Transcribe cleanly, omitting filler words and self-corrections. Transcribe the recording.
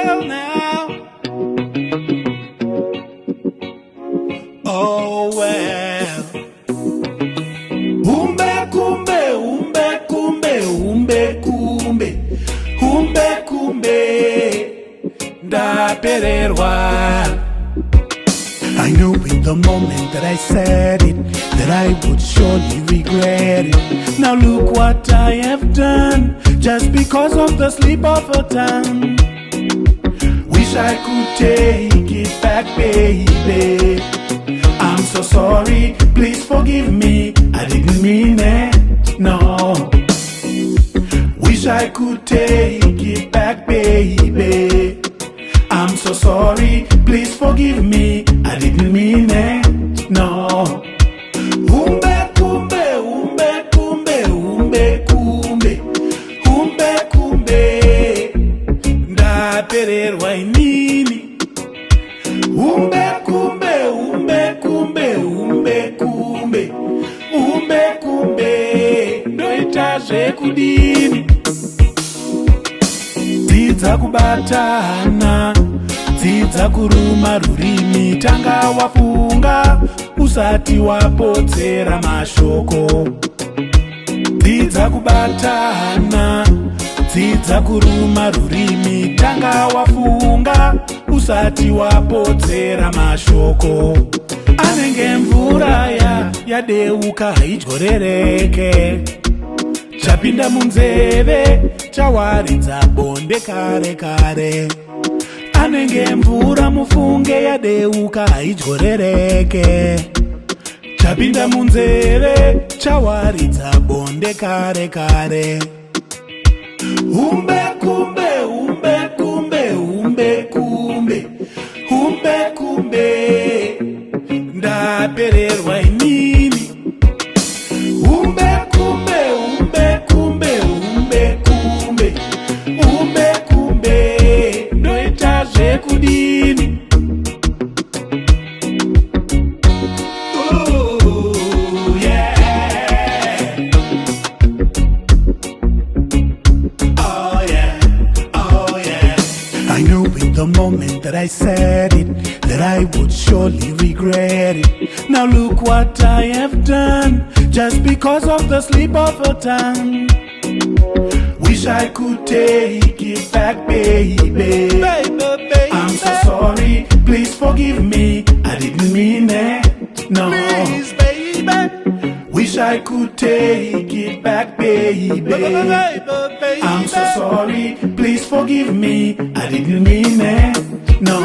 well now. Oh well. Umbe kumbe, umbe kumbe, umbe kumbe, umbe kumbe, ndapererwa. I knew in the moment that I said it, that I would surely regret it. Now look what I have done, just because of the slip of a tongue. Wish I could take it back, baby. I'm so sorry, please forgive me, I didn't mean it, no. Wish I could take it back, baby. I'm so sorry, please forgive me, I didn't mean it, no. Umbe kumbe, umbe kumbe, umbe kumbe, umbe kumbe, ndapererwa inini. Umbe kumbe, umbe kumbe, umbe kumbe, umbe kumbe, ndoita zvekudini. Dzidza kubatana, dzidza kuruma rurimi, tanga wafunga usati wapotsera mashoko. Dzidza kubatana, dzidza kuruma rurimi, tanga wafunga usati wapotsera mashoko. Anenge mvura yadeuka haidyorereke, chapinda munzeve chawaridza bonde kare kare. Anenge mvura mufunge yadeuka haidyorereke, chapinda munzeve chawaridza bonde kare kare. Umbe kumbe, umbe kumbe, umbe kumbe, umbe kumbe, ndapererwa inini. Umbe kumbe, umbe kumbe, umbe kumbe, umbe kumbe, ndoita zvekudini. Ooh, yeah. Oh yeah, oh yeah. I knew in the moment that I said it, that I would surely regret it. Now look what I have done, just because of the slip of a tongue. Wish I could take it back, baby. I'm so sorry, please forgive me, I didn't mean it, no. Please, baby. Wish I could take it back, baby. I'm so sorry, please forgive me, I didn't mean it, no.